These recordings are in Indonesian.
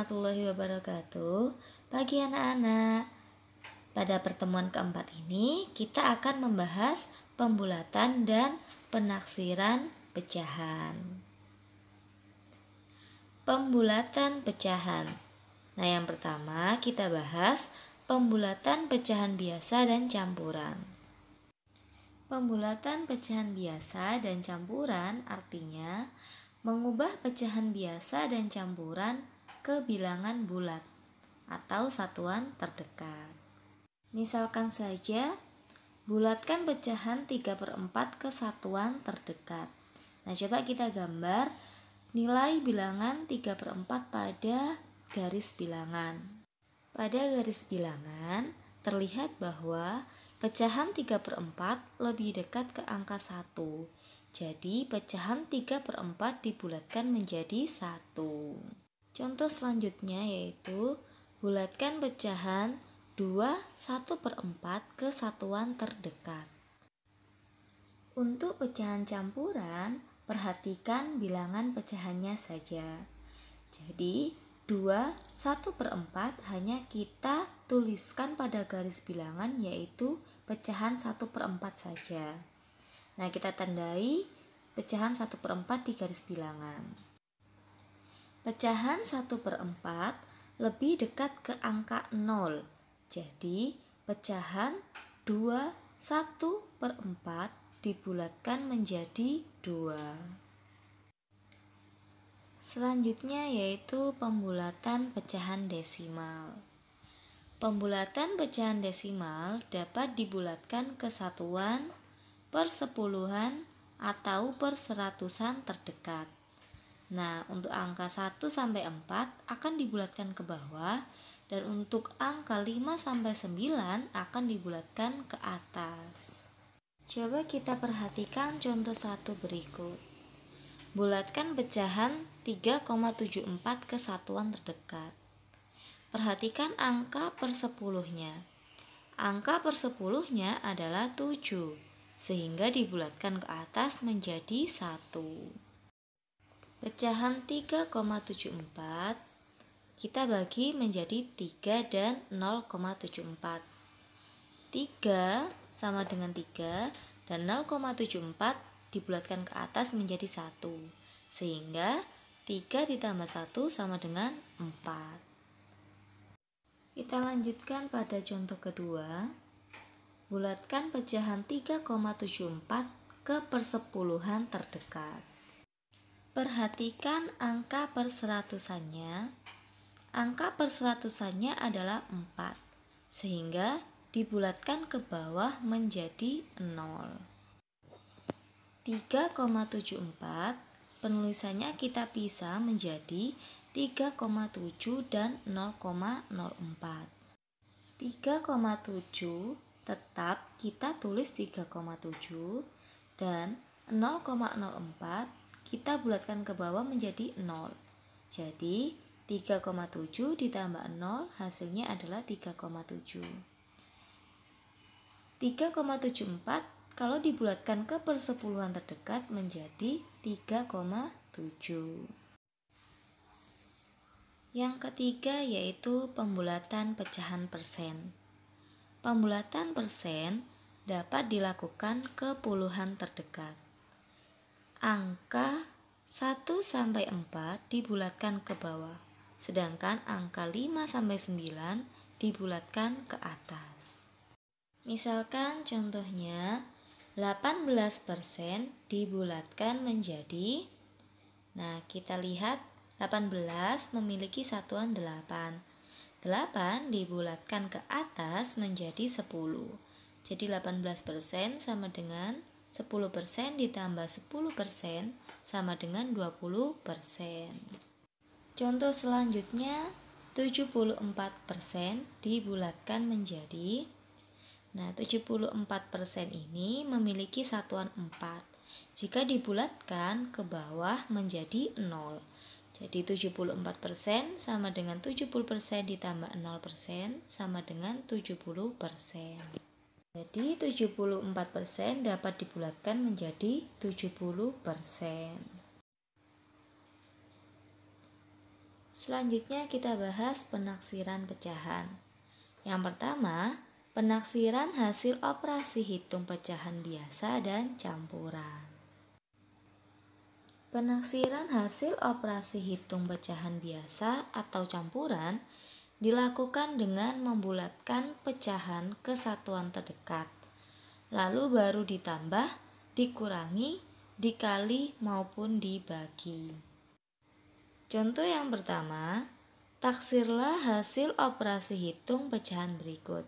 warahmatullahi wabarakatuh. Pagi anak-anak. Pada pertemuan keempat ini kita akan membahas pembulatan dan penaksiran pecahan. Pembulatan pecahan. Nah, yang pertama kita bahas pembulatan pecahan biasa dan campuran. Pembulatan pecahan biasa dan campuran artinya mengubah pecahan biasa dan campuran ke bilangan bulat atau satuan terdekat. Misalkan saja, bulatkan pecahan 3/4 ke satuan terdekat. Nah, coba kita gambar nilai bilangan 3/4 pada garis bilangan. Pada garis bilangan, terlihat bahwa pecahan 3/4 lebih dekat ke angka 1. Jadi, pecahan 3/4 dibulatkan menjadi 1. Contoh selanjutnya yaitu bulatkan pecahan 2 1/4 ke satuan terdekat. Untuk pecahan campuran, perhatikan bilangan pecahannya saja. Jadi, 2 1/4 hanya kita tuliskan pada garis bilangan yaitu pecahan 1/4 saja. Nah, kita tandai pecahan 1/4 di garis bilangan. Pecahan 1/4 lebih dekat ke angka 0. Jadi, pecahan 2 1/4 dibulatkan menjadi 2. Selanjutnya yaitu pembulatan pecahan desimal. Pembulatan pecahan desimal dapat dibulatkan ke satuan, persepuluhan, atau perseratusan terdekat. Nah, untuk angka 1 sampai 4 akan dibulatkan ke bawah dan untuk angka 5 sampai 9 akan dibulatkan ke atas. Coba kita perhatikan contoh 1 berikut. Bulatkan pecahan 3,74 ke satuan terdekat. Perhatikan angka persepuluhnya. Angka persepuluhnya adalah 7. Sehingga dibulatkan ke atas menjadi 1. Pecahan 3,74 kita bagi menjadi 3 dan 0,74. 3 sama dengan 3 dan 0,74 dibulatkan ke atas menjadi 1. Sehingga 3 ditambah 1 sama dengan 4. Kita lanjutkan pada contoh kedua. Bulatkan pecahan 3,74 ke persepuluhan terdekat. Perhatikan angka perseratusannya. Angka perseratusannya adalah 4, sehingga dibulatkan ke bawah menjadi 0. 3,74 penulisannya kita pisah menjadi 3,7 dan 0,04. 3,7 tetap kita tulis 3,7 dan 0,04 kita bulatkan ke bawah menjadi 0. Jadi 3,7 ditambah 0 hasilnya adalah 3,7. 3,74 kalau dibulatkan ke persepuluhan terdekat menjadi 3,7. Yang ketiga yaitu pembulatan pecahan persen. Pembulatan persen dapat dilakukan ke puluhan terdekat. Angka 1 sampai 4 dibulatkan ke bawah, sedangkan angka 5 sampai 9 dibulatkan ke atas. Misalkan contohnya 18% dibulatkan menjadi, nah kita lihat 18 memiliki satuan 8. 8 dibulatkan ke atas menjadi 10. Jadi 18% sama dengan 10% ditambah 10% sama dengan 20%. Contoh selanjutnya 74% dibulatkan menjadi, nah 74% ini memiliki satuan 4. Jika dibulatkan ke bawah menjadi 0. Jadi 74% sama dengan 70% ditambah 0% sama dengan 70%. Jadi 74% dapat dibulatkan menjadi 70%. Selanjutnya kita bahas penaksiran pecahan. Yang pertama, penaksiran hasil operasi hitung pecahan biasa dan campuran. Penaksiran hasil operasi hitung pecahan biasa atau campuran dilakukan dengan membulatkan pecahan ke satuan terdekat, lalu baru ditambah, dikurangi, dikali maupun dibagi. Contoh yang pertama, taksirlah hasil operasi hitung pecahan berikut.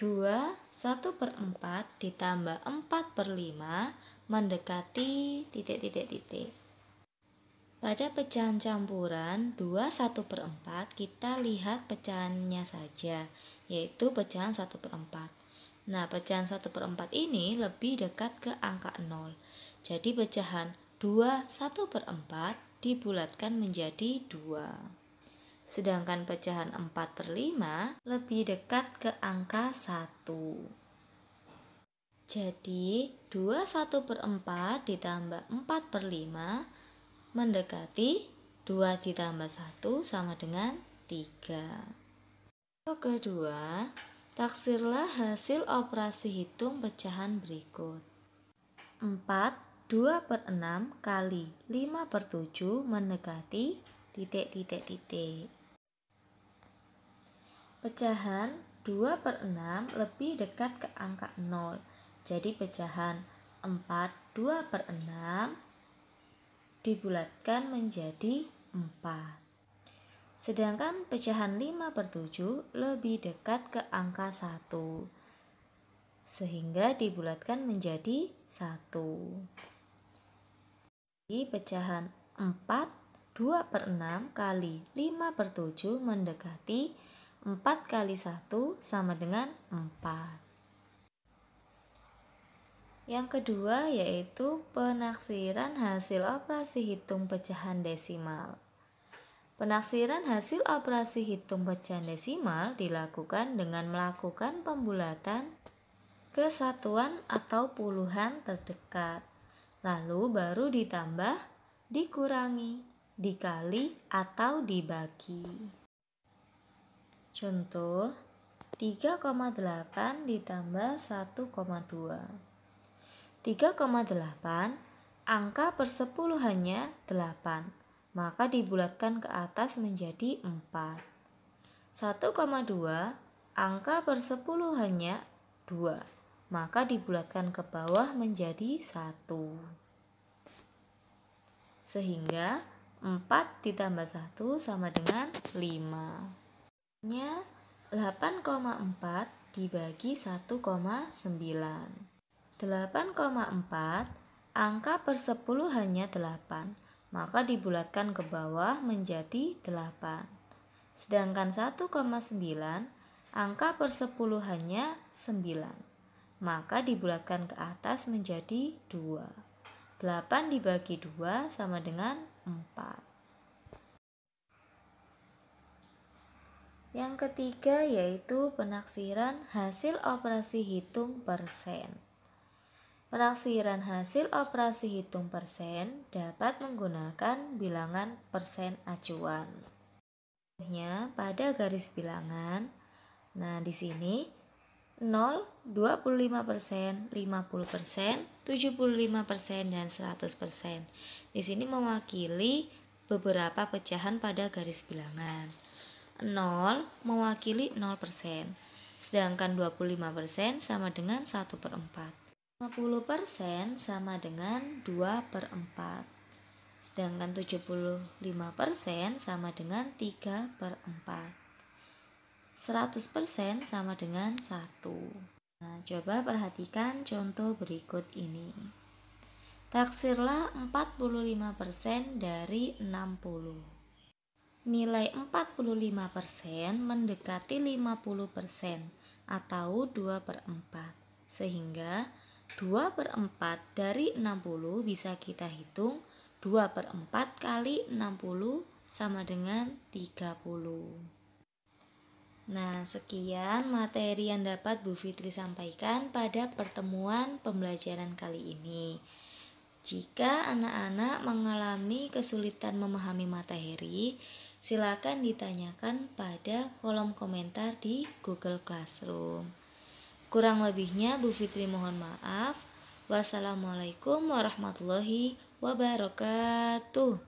2 1/4 ditambah 4/5 mendekati titik. Pada pecahan campuran 2 1/4 kita lihat pecahannya saja, yaitu pecahan 1/4. Nah, pecahan 1/4 ini lebih dekat ke angka 0. Jadi pecahan 2 1/4 dibulatkan menjadi 2. Sedangkan pecahan 4/5 lebih dekat ke angka 1. Jadi 2 1/4 ditambah 4/5 mendekati 2 ditambah 1 sama dengan 3. Contoh kedua, taksirlah hasil operasi hitung pecahan berikut. 4 2/6 kali 5/7 mendekati titik. Pecahan 2/6 lebih dekat ke angka 0. Jadi pecahan 4 2/6 dibulatkan menjadi 4. Sedangkan pecahan 5/7 lebih dekat ke angka 1. Sehingga dibulatkan menjadi 1. Jadi pecahan 4 2/6 kali 5/7 mendekati 4 kali 1 sama dengan 4. Yang kedua yaitu penaksiran hasil operasi hitung pecahan desimal. Penaksiran hasil operasi hitung pecahan desimal dilakukan dengan melakukan pembulatan ke satuan atau puluhan terdekat, lalu baru ditambah, dikurangi, dikali, atau dibagi. Contoh 3,8 ditambah 1,2. 3,8 angka persepuluhannya 8, maka dibulatkan ke atas menjadi 4. 1,2 angka persepuluhannya 2, maka dibulatkan ke bawah menjadi 1. Sehingga 4 ditambah 1 sama dengan 5. Nya 8,4 dibagi 1,9. 8,4 angka persepuluhannya 8, maka dibulatkan ke bawah menjadi 8. Sedangkan 1,9 angka persepuluhannya 9, maka dibulatkan ke atas menjadi 2. 8 dibagi 2 sama dengan 4. Yang ketiga yaitu penaksiran hasil operasi hitung persen. Penaksiran hasil operasi hitung persen dapat menggunakan bilangan persen acuan. Contohnya pada garis bilangan. Nah, di sini 0, 25%, 50%, 75% dan 100%. Di sini mewakili beberapa pecahan pada garis bilangan. 0 mewakili 0%, sedangkan 25% sama dengan 1/4. 50% sama dengan 2/4. Sedangkan 75% sama dengan 3/4. 100% sama dengan 1. Nah, coba perhatikan contoh berikut ini. Taksirlah 45% dari 60. Nilai 45% mendekati 50% atau 2/4. Sehingga 2/4 dari 60 bisa kita hitung 2/4 kali 60 sama dengan 30. Nah, sekian materi yang dapat Bu Fitri sampaikan pada pertemuan pembelajaran kali ini. Jika anak-anak mengalami kesulitan memahami materi, silakan ditanyakan pada kolom komentar di Google Classroom. Kurang lebihnya Bu Fitri mohon maaf. Wassalamualaikum warahmatullahi wabarakatuh.